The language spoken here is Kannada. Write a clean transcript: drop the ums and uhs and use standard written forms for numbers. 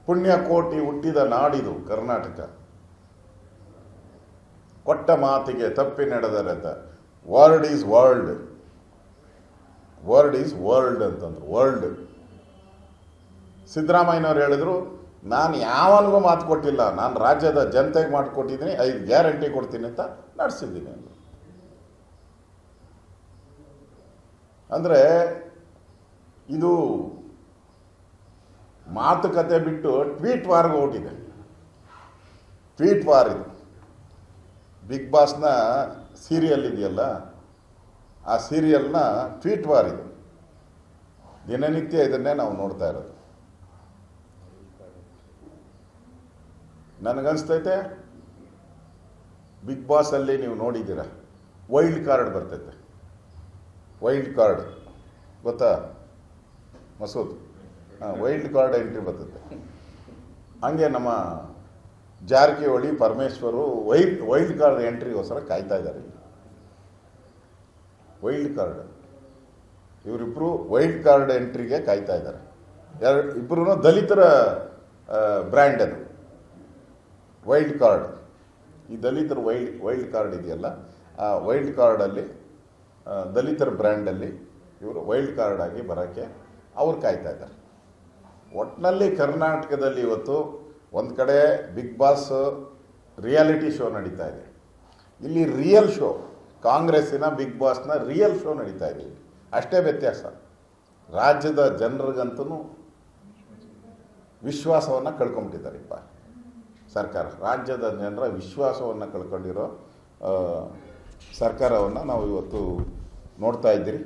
ಪುಣ್ಯಕೋಟಿ ಹುಟ್ಟಿದ ನಾಡಿದು ಕರ್ನಾಟಕ. ಕೊಟ್ಟ ಮಾತಿಗೆ ತಪ್ಪಿ ನಡೆದರೆತ. Word is world, word is world ಅಂತಂದ್ರು. ವರ್ಲ್ಡ್. ಸಿದ್ದರಾಮಯ್ಯನವ್ರು ಹೇಳಿದ್ರು, ನಾನು ಯಾವನಿಗೂ ಮಾತು ಕೊಟ್ಟಿಲ್ಲ, ನಾನು ರಾಜ್ಯದ ಜನತೆಗೆ ಮಾತು ಕೊಟ್ಟಿದ್ದೀನಿ, 5 ಗ್ಯಾರಂಟಿ ಕೊಡ್ತೀನಿ ಅಂತ ನಡೆಸಿದ್ದೀನಿ ಅಂದರು. ಅಂದರೆ ಇದು ಮಾತುಕತೆ ಬಿಟ್ಟು ಟ್ವೀಟ್ ವಾರ್ಗೆ ಹೊರಟಿದೆ. ಟ್ವೀಟ್ ವಾರ್ ಇದು. ಬಿಗ್ ಬಾಸ್ನ ಸೀರಿಯಲ್ ಇದೆಯಲ್ಲ, ಆ ಸೀರಿಯಲ್ನ ಟ್ವೀಟ್ ವಾರ್ ಇದು. ದಿನನಿತ್ಯ ಇದನ್ನೇ ನಾವು ನೋಡ್ತಾ ಇರೋದು. ನನಗನ್ಸ್ತೈತೆ ಬಿಗ್ ಬಾಸಲ್ಲಿ ನೀವು ನೋಡಿದ್ದೀರ, ವೈಲ್ಡ್ ಕಾರ್ಡ್ ಬರ್ತೈತೆ. ವೈಲ್ಡ್ ಕಾರ್ಡ್ ಗೊತ್ತಾ ಮಸೂದ್? ವೈಲ್ಡ್ ಕಾರ್ಡ್ ಎಂಟ್ರಿ ಬರ್ತೈತೆ. ಹಂಗೆ ನಮ್ಮ ಜಾರಕಿಹೊಳಿ ಪರಮೇಶ್ವರು ವೈಲ್ಡ್ ಕಾರ್ಡ್ ಎಂಟ್ರಿಗೋಸ್ಕರ ಕಾಯ್ತಾ ಇದ್ದಾರೆ. ವೈಲ್ಡ್ ಕಾರ್ಡ್, ಇವರಿಬ್ಬರು ವೈಲ್ಡ್ ಕಾರ್ಡ್ ಎಂಟ್ರಿಗೆ ಕಾಯ್ತಾ ಇದ್ದಾರೆ. ಇಬ್ಬರೂ ದಲಿತರ ಬ್ರ್ಯಾಂಡ್ ಅದು ವೈಲ್ಡ್ ಕಾರ್ಡ್. ಈ ದಲಿತರ ವೈಲ್ಡ್ ಕಾರ್ಡ್ ಇದೆಯಲ್ಲ, ಆ ವೈಲ್ಡ್ ಕಾರ್ಡಲ್ಲಿ ದಲಿತರ ಬ್ರ್ಯಾಂಡಲ್ಲಿ ಇವರು ವೈಲ್ಡ್ ಕಾರ್ಡ್ ಆಗಿ ಬರೋಕ್ಕೆ ಅವ್ರು ಕಾಯ್ತಾ ಇದ್ದಾರೆ. ಒಟ್ಟಿನಲ್ಲಿ ಕರ್ನಾಟಕದಲ್ಲಿ ಇವತ್ತು ಒಂದು ಕಡೆ ಬಿಗ್ ಬಾಸ್ ರಿಯಾಲಿಟಿ ಶೋ ನಡೀತಾ ಇದೆ, ಇಲ್ಲಿ ರಿಯಲ್ ಶೋ, ಕಾಂಗ್ರೆಸ್ಸಿನ ಬಿಗ್ ಬಾಸ್ನ ರಿಯಲ್ ಶೋ ನಡೀತಾ ಇದೆ. ಅಷ್ಟೇ ವ್ಯತ್ಯಾಸ. ರಾಜ್ಯದ ಜನರಿಗಂತೂ ವಿಶ್ವಾಸವನ್ನು ಕಳ್ಕೊಂಬಿಟ್ಟಿದ್ದಾರಿಪ್ಪ ಸರ್ಕಾರ. ರಾಜ್ಯದ ಜನರ ವಿಶ್ವಾಸವನ್ನು ಕಳ್ಕೊಂಡಿರೋ ಸರ್ಕಾರವನ್ನು ನಾವು ಇವತ್ತು ನೋಡ್ತಾ ಇದ್ದೀರಿ.